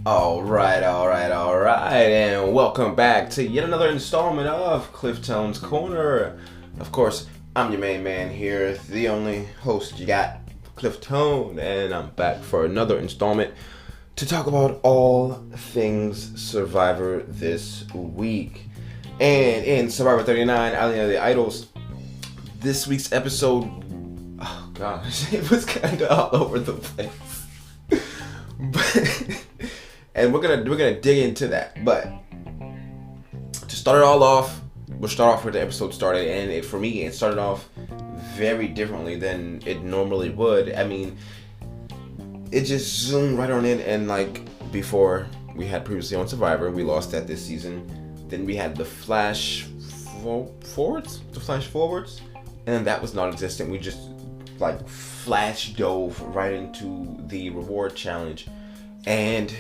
Alright, and welcome back to yet another installment of Cliftone's Corner. Of course, I'm your main man here, the only host you got, Cliftone, and I'm back for another installment to talk about all things Survivor this week. And in Survivor 39, Alien of the Idols, this week's episode, oh gosh, it was kind of all over the place. And we're gonna dig into that. But to start it all off, we'll start off where the episode started, and for me, it started off very differently than it normally would. I mean, it just zoomed right on in, and like before, we had previously on Survivor, we lost that this season. Then we had the flash forwards, and that was non-existent. We just like flash dove right into the reward challenge, and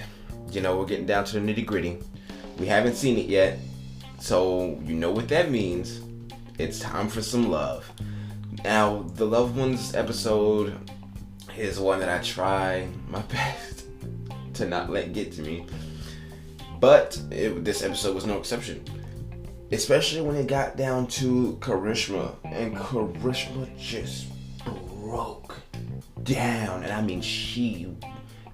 you know, we're getting down to the nitty-gritty. We haven't seen it yet, so you know what that means. It's time for some love. Now, the loved ones episode is one that I try my best to not let get to me, but this episode was no exception, especially when it got down to Karishma, and Karishma just broke down. And I mean,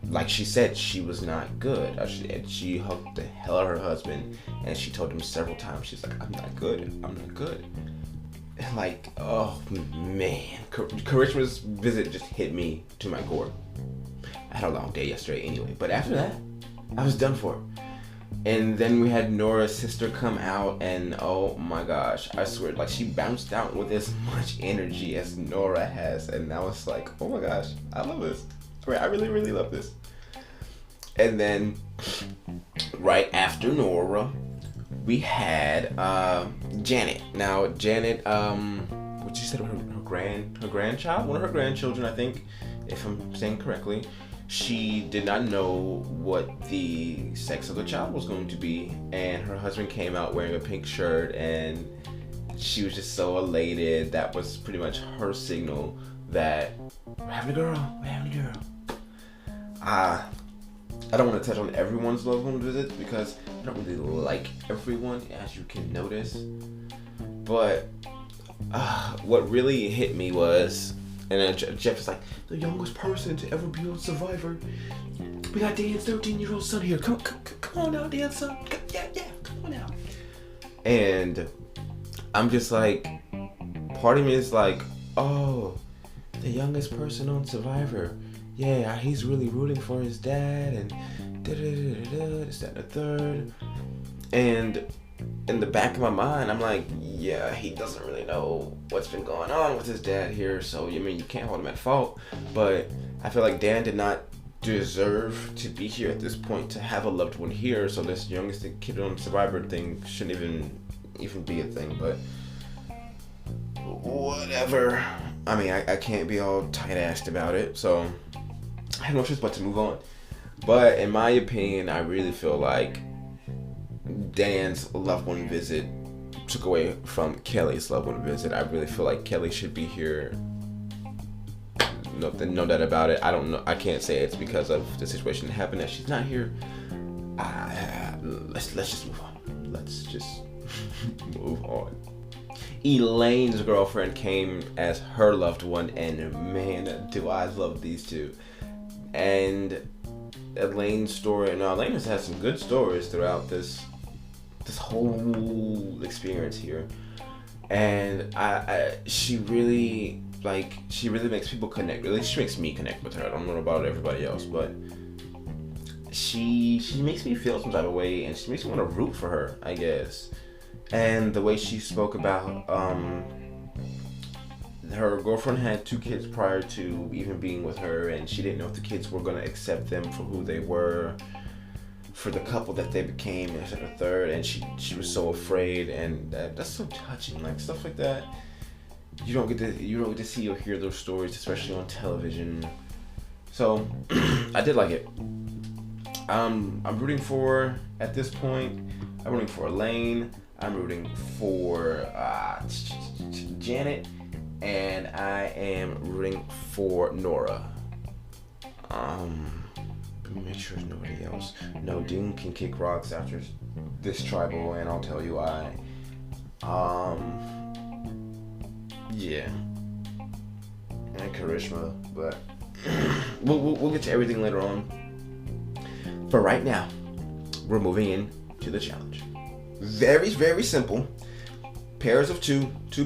like she said, she was not good. She hugged the hell out of her husband, and she told him several times, she's like, I'm not good. And like, oh man, Karishma's visit just hit me to my core. I had a long day yesterday anyway, but after that, I was done for. And then we had Nora's sister come out, and oh my gosh, I swear, like, she bounced out with as much energy as Nora has, and I was like, oh my gosh, I love this. I really, really love this. And then, right after Nora, we had Janet. Now, Janet, what you said, her grandchild? One of her grandchildren, I think, if I'm saying correctly. She did not know what the sex of the child was going to be, and her husband came out wearing a pink shirt, and she was just so elated. That was pretty much her signal that we're having a girl. I don't want to touch on everyone's loved one visits because I don't really like everyone, as you can notice. But what really hit me was, and Jeff is like, the youngest person to ever be on Survivor. We got Dan's 13-year-old son here. Come on now, Dan's son. Come on now. And I'm just like, part of me is like, oh, the youngest person on Survivor. Yeah, he's really rooting for his dad, and this, that, and the third. And in the back of my mind, I'm like, yeah, he doesn't really know what's been going on with his dad here, so I mean, you can't hold him at fault. But I feel like Dan did not deserve to be here at this point, to have a loved one here, so this youngest kid on Survivor thing shouldn't even be a thing. But whatever. I mean, I can't be all tight-assed about it, so I have no choice but to move on. But in my opinion, I really feel like Dan's loved one visit took away from Kelly's loved one visit. I really feel like Kelly should be here. No doubt about it. I don't know. I can't say it's because of the situation that happened that she's not here. Let's just move on. Let's just move on. Elaine's girlfriend came as her loved one, and man, do I love these two. And Elaine's story, and Elaine has had some good stories throughout this whole experience here, and she really makes people connect. Really, she makes me connect with her. I don't know about everybody else, but she makes me feel some type of way, and she makes me want to root for her, I guess. And the way she spoke about her girlfriend had 2 kids prior to even being with her, and she didn't know if the kids were going to accept them for who they were, for the couple that they became, and the third, and she was so afraid, and that's so touching. Like, stuff like that, you don't get to see or hear those stories, especially on television. So I did like it. I'm rooting for, at this point, I'm rooting for Elaine. I'm rooting for Janet, and I am rooting for Nora. Let me make sure there's nobody else. No, Dean can kick rocks after this tribal, and I'll tell you why. Yeah, and charisma, but we'll get to everything later on. For right now, we're moving in to the challenge. Very, very simple. Pairs of two, 4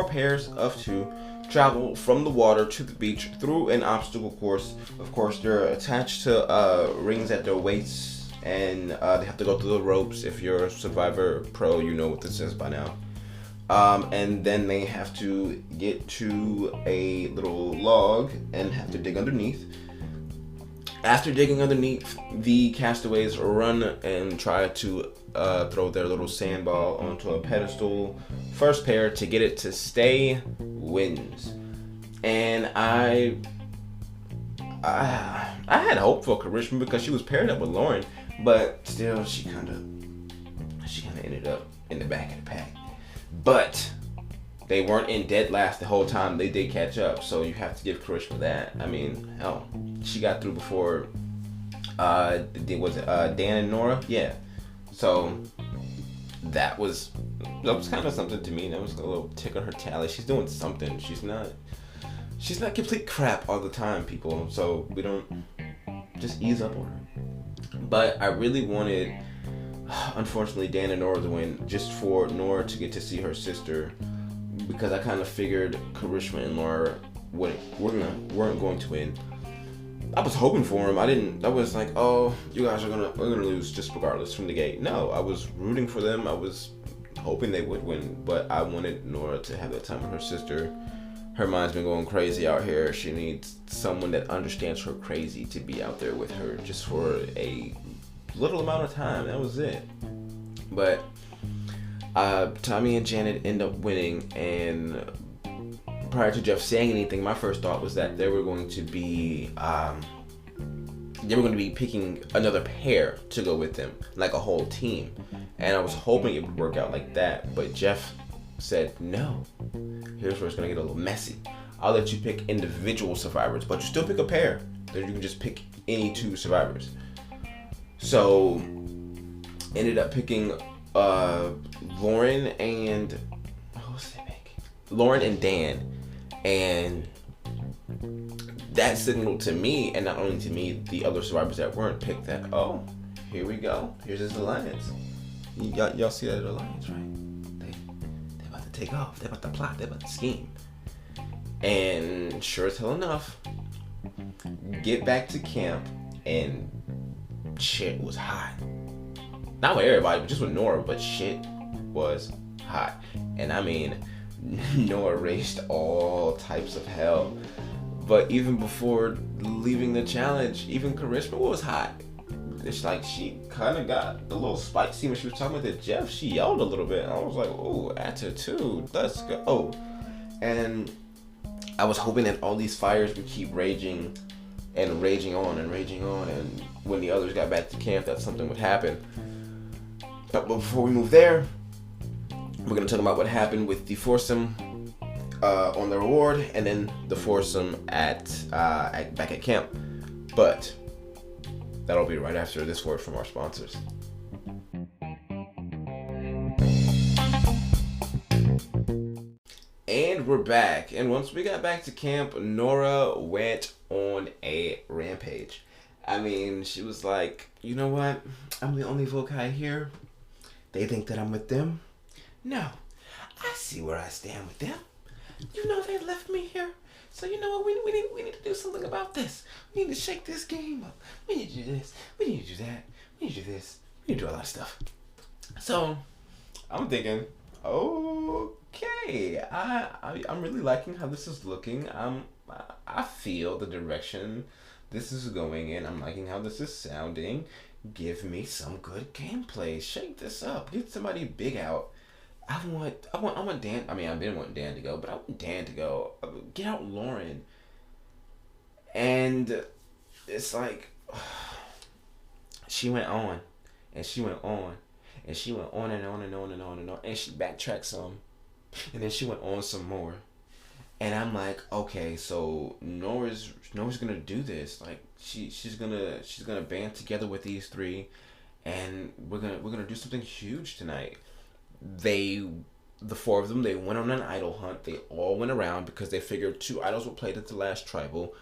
pairs of 2 travel from the water to the beach through an obstacle course. Of course, they're attached to rings at their waists, and they have to go through the ropes. If you're a Survivor Pro, you know what this is by now. And then they have to get to a little log and have to dig underneath. After digging underneath, the castaways run and try to throw their little sandball onto a pedestal. First pair to get it to stay wins. And I had hope for Karishma because she was paired up with Lauren, but still she kind of ended up in the back of the pack. But they weren't in dead last the whole time. They did catch up, so you have to give Karishma that. I mean, hell, she got through before. Was it Dan and Nora? Yeah. So that was kind of something to me. That was a little tick on her tally. She's doing something. She's not complete crap all the time, people. So we don't just ease up on her. But I really wanted, unfortunately, Dan and Nora to win, just for Nora to get to see her sister, because I kind of figured Karishma and Laura weren't going to win. I was hoping for them. I was like, oh, you guys are gonna lose just regardless from the gate. No, I was rooting for them. I was hoping they would win, but I wanted Nora to have that time with her sister. Her mind's been going crazy out here. She needs someone that understands her crazy to be out there with her just for a little amount of time. That was it. But Tommy and Janet end up winning, and prior to Jeff saying anything, my first thought was that they were going to be picking another pair to go with them, like a whole team. And I was hoping it would work out like that, but Jeff said, no, here's where it's going to get a little messy. I'll let you pick individual survivors, but you still pick a pair. You can just pick any 2 survivors. So, ended up picking Lauren and Dan, and that signaled to me, and not only to me, the other survivors that weren't picked, that, oh, here we go, here's his alliance. Y'all see that alliance, right? They about to take off, they about to plot, they about to scheme. And sure as hell enough, get back to camp, and shit was hot. Not with everybody, but just with Nora, but shit was hot. And I mean, Nora raised all types of hell. But even before leaving the challenge, even Karishma was hot. It's like she kind of got a little spicy when she was talking to Jeff. She yelled a little bit, and I was like, "Ooh, attitude, let's go!" And I was hoping that all these fires would keep raging and raging on and raging on, and when the others got back to camp, that something would happen. But before we move there, we're gonna talk about what happened with the foursome on the reward, and then the foursome back at camp. But that'll be right after this word from our sponsors. And we're back. And once we got back to camp, Nora went on a rampage. I mean, she was like, you know what? I'm the only Vokai here. They think that I'm with them. No, I see where I stand with them. You know they left me here. So you know what? We need to do something about this. We need to shake this game up. We need to do this. We need to do that. We need to do this. We need to do a lot of stuff. So I'm thinking, okay, I'm really liking how this is looking. I feel the direction this is going in. I'm liking how this is sounding. Give me some good gameplay. Shake this up. Get somebody big out. I want Dan. I mean, I didn't want Dan to go, but I want Dan to go. Get out Lauren. And it's like, she went on, and she went on, and she went on and on and on and on and on, and she backtracked some, and then she went on some more. And I'm like, okay, so Nora's gonna do this. Like she's gonna band together with these three, and we're gonna do something huge tonight. They, the four of them, they went on an idol hunt. They all went around because they figured two idols were played at the last tribal.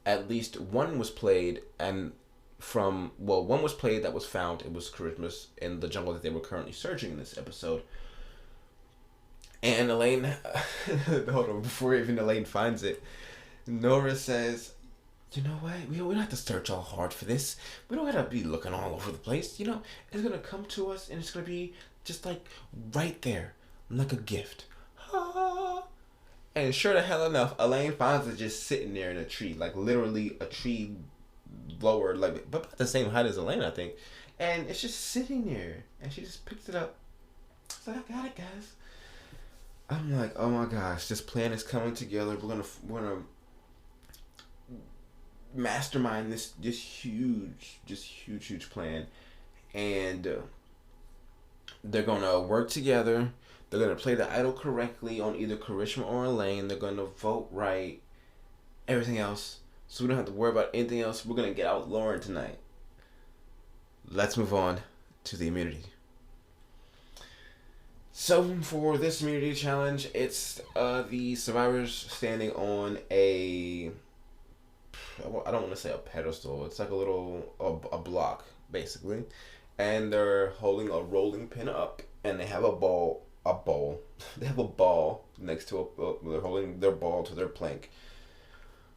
At least one was played, and one was played that was found. It was Charisma's in the jungle that they were currently searching in this episode. And Elaine, hold on, before even Elaine finds it, Nora says, "You know what? We don't have to search all hard for this. We don't have to be looking all over the place. You know, it's gonna come to us, and it's gonna be just like right there, like a gift." And sure the hell enough, Elaine finds it just sitting there in a tree, like literally a tree lower, like but about the same height as Elaine, I think. And it's just sitting there, and she just picks it up. It's like, "I got it, guys." I'm like, oh my gosh, this plan is coming together. We're gonna mastermind this huge plan, and they're gonna work together. They're gonna play the idol correctly on either Karishma or Elaine. They're gonna vote right. Everything else, so we don't have to worry about anything else. We're gonna get out Lauren tonight. Let's move on to the immunity. So for this immunity challenge, it's the survivors standing on a, I don't want to say a pedestal. It's like a block basically, and they're holding a rolling pin up, and they have a ball. They have a ball next to they're holding their ball to their plank.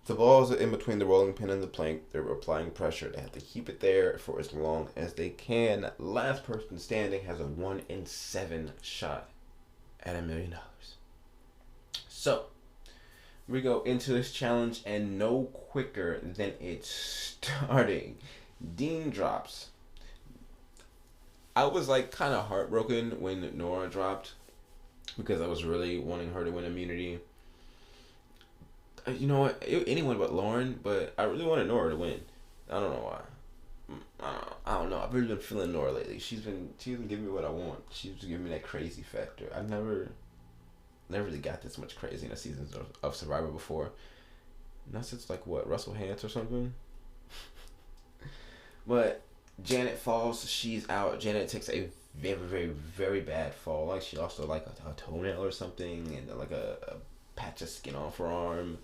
The ball is in between the rolling pin and the plank. They're applying pressure. They have to keep it there for as long as they can. Last person standing has a 1 in 7 shot at $1 million. So we go into this challenge, and no quicker than it's starting, Dean drops. I was like kind of heartbroken when Nora dropped because I was really wanting her to win immunity. You know what? Anyone but Lauren, but I really wanted Nora to win. I don't know why. I don't know. I've really been feeling Nora lately. She's been giving me what I want. She's giving me that crazy factor. I've never really got this much crazy in a season of Survivor before. Not since like what, Russell Hantz or something. But Janet falls. She's out. Janet takes a very, very, very bad fall. Like she lost like a toenail or something, and like a patch of skin off her arm.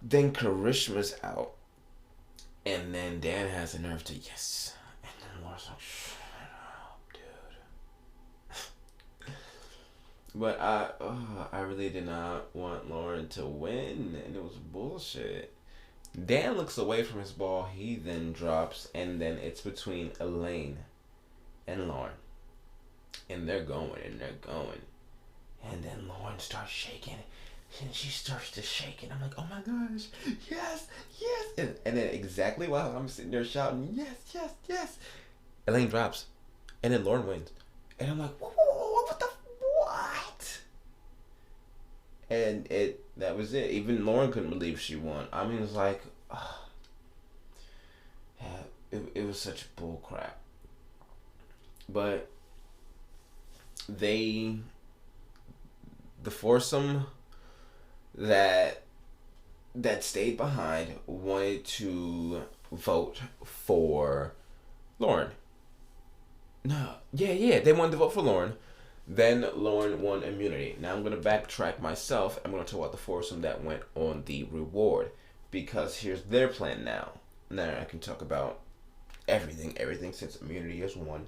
Then Karishma's out, and then Dan has the nerve to yes, and then Laura's like, "Shut up, dude." But I really did not want Lauren to win, and it was bullshit. Dan looks away from his ball. He then drops, and then it's between Elaine and Lauren, and they're going, and then Lauren starts shaking, and she starts to shake, and I'm like, oh my gosh, yes, and then exactly while I'm sitting there shouting, yes, Elaine drops, and then Lauren wins, and I'm like, what the what? And that was it. Even Lauren couldn't believe she won. I mean, it was like, yeah, it was such bull crap. But the foursome that stayed behind wanted to vote for Lauren. No, yeah, they wanted to vote for Lauren. Then Lauren won immunity. Now I'm going to backtrack myself. I'm going to talk about the foursome that went on the reward, because here's their plan now. Now I can talk about everything since immunity is won.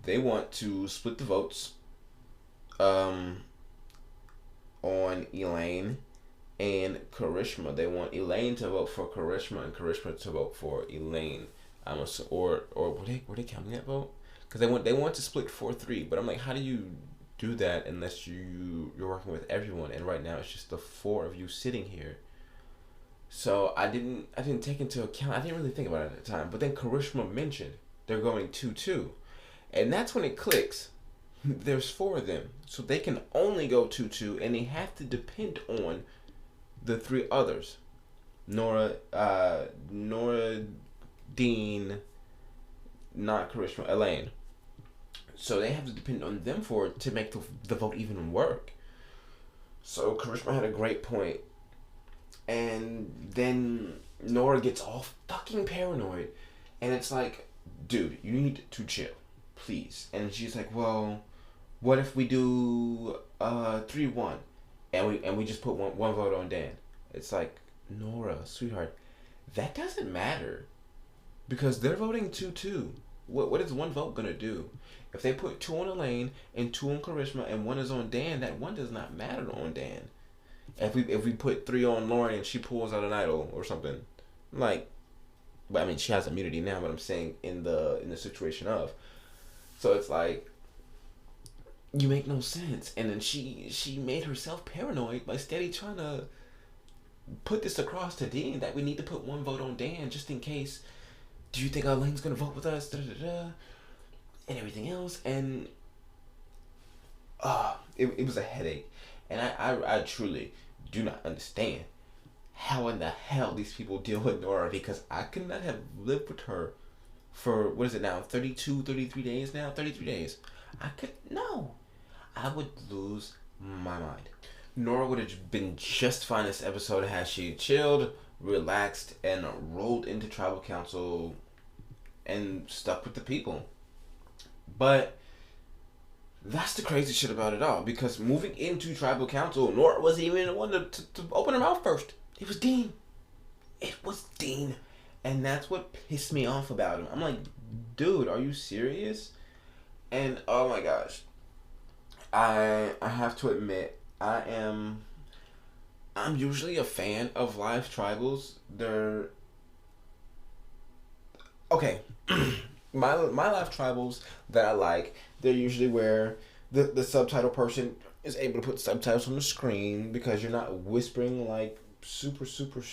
They want to split the votes on Elaine and Karishma. They want Elaine to vote for Karishma and Karishma to vote for Elaine. Or were they counting that vote? Because they want to split 4-3, but I'm like, how do you do that unless you're working with everyone? And right now it's just the four of you sitting here. So I didn't take into account. I didn't really think about it at the time. But then Karishma mentioned they're going 2-2, and that's when it clicks. There's four of them, so they can only go 2-2, and they have to depend on the three others: Nora, Dean, not Karishma, Elaine. So they have to depend on them to make the vote even work. So Karishma had a great point, and then Nora gets all fucking paranoid, and it's like, dude, you need to chill, please. And she's like, well, what if we do 3-1, and we just put one vote on Dan? It's like, Nora, sweetheart, that doesn't matter, because they're voting 2-2. What is one vote gonna do? If they put 2 on Elaine and 2 on Karishma and 1 is on Dan, that 1 does not matter on Dan. If we put 3 on Lauren and she pulls out an idol or something, like, but I mean she has immunity now, but I'm saying in the situation of, so it's like, you make no sense. And then she made herself paranoid by steady trying to put this across to Dean that we need to put 1 vote on Dan just in case. Do you think Elaine's gonna vote with us? Da, da, da, and everything else, and it was a headache. And I truly do not understand how in the hell these people deal with Nora, because I could not have lived with her for, what is it now, 32, 33 days now? 33 days. I would lose my mind. Nora would have been just fine this episode had she chilled, relaxed, and rolled into tribal council and stuck with the people. But that's the crazy shit about it all, because moving into tribal council, Nora wasn't even the one to open her mouth first. It was Dean. And that's what pissed me off about him. I'm like, dude, are you serious? And oh my gosh, I have to admit, I'm usually a fan of live tribals. They're okay. my live tribals that I like, they're usually where the subtitle person is able to put subtitles on the screen, because you're not whispering like super cool.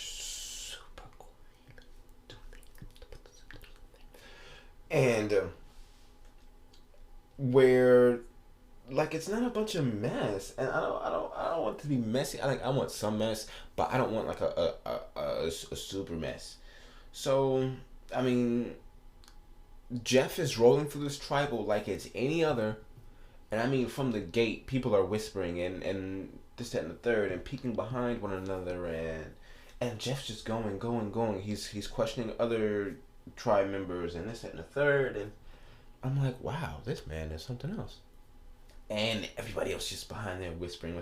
And where like it's not a bunch of mess, and I don't want it to be messy. I want some mess, but I don't want like a super mess. So I mean, Jeff is rolling through this tribal like it's any other, and I mean from the gate people are whispering and this, that, and the third, and peeking behind one another, and Jeff's just going. He's questioning other tribe members and this, that, and the third, and I'm like, wow, this man is something else. And everybody else just behind there whispering.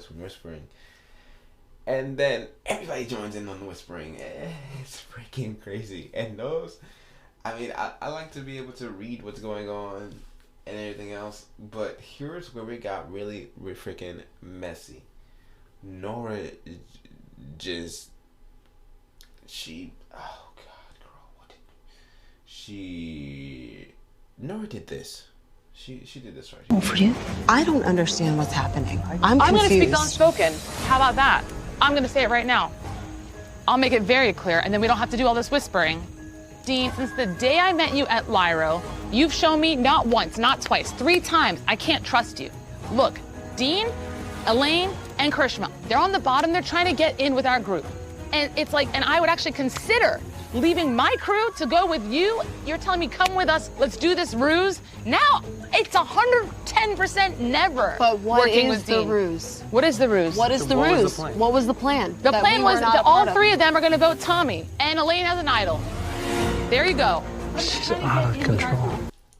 And then everybody joins in on the whispering. It's freaking crazy. And those, I mean, I like to be able to read what's going on and everything else, but here's where we got really freaking messy. Nora just, oh God, girl, Nora did this. She did this right here. For you? I don't understand what's happening. I'm going to confused. speak unspoken. How about that? I'm going to say it right now. I'll make it very clear, and then we don't have to do all this whispering. Dean, since the day I met you at Lyro, you've shown me not once, not twice, 3 times I can't trust you. Look, Dean, Elaine, and Karishma, they're on the bottom. They're trying to get in with our group. And it's like, and I would actually consider leaving my crew to go with you. You're telling me, come with us, let's do this ruse. Now, it's 110% never. But what working is with the Dean. ruse? What is the ruse? What is the ruse? What was the plan? The plan was that all 3 of them are going to vote Tommy, and Elaine has an idol. There you go. She's out of control.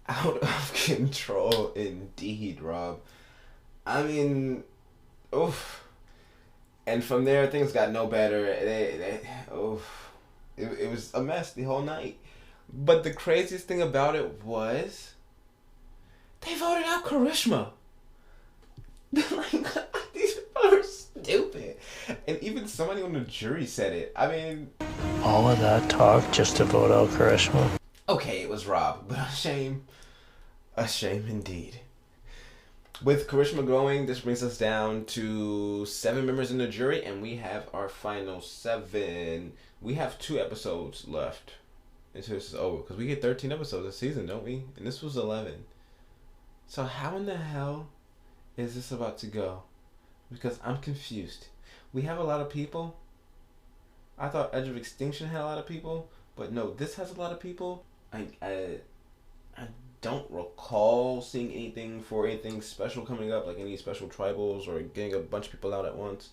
Out of control, indeed, Rob. I mean, oof. And from there, things got no better. It was a mess the whole night. But the craziest thing about it was, they voted out Karishma. Like, these people are stupid. And even somebody on the jury said it. I mean, All of that talk just to vote out Karishma. okay, it was Rob, but a shame indeed. With Karishma going, this brings us down to 7 members in the jury, and we have our final 7. We have 2 episodes left until this is over, because we get 13 episodes a season, don't we? And this was 11. So how in the hell is this about to go? Because I'm confused. We have a lot of people. I thought Edge of Extinction had a lot of people, but no, this has a lot of people. I don't recall seeing anything special coming up, like any special tribals or getting a bunch of people out at once.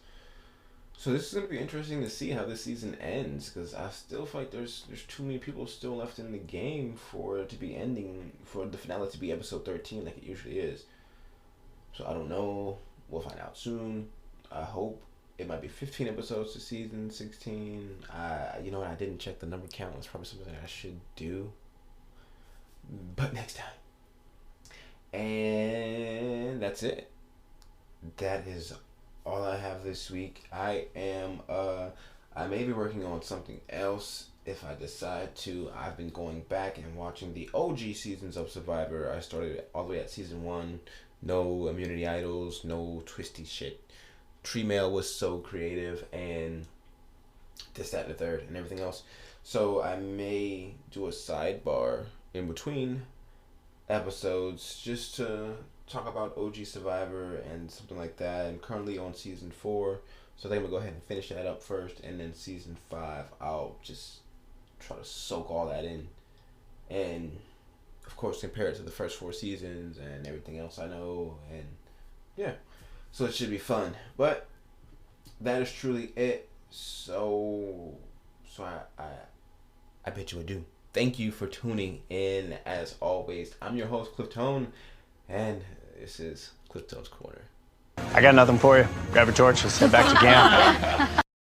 So this is going to be interesting to see how this season ends, because I still feel like there's too many people still left in the game for it to be ending, for the finale to be episode 13 like it usually is. So I don't know. We'll find out soon. I hope. It might be 15 episodes to season 16. You know what? I didn't check the number count. It's probably something I should do. But next time. And that's it. That is all I have this week. I may be working on something else if I decide to. I've been going back and watching the OG seasons of Survivor. I started all the way at season 1. No immunity idols, no twisty shit. Tree Mail was so creative, and this, that, and the third, and everything else. So I may do a sidebar in between episodes just to talk about OG Survivor and something like that. I'm currently on season 4, so I think I'm gonna go ahead and finish that up first, and then season 5 I'll just try to soak all that in, and of course compare it to the first 4 seasons and everything else I know, and yeah. So it should be fun. But that is truly it. So I bid you adieu. Thank you for tuning in. As always, I'm your host, Cliff Tone, and this is Cliff Tone's Corner. I got nothing for you. Grab a torch, let's head back to camp.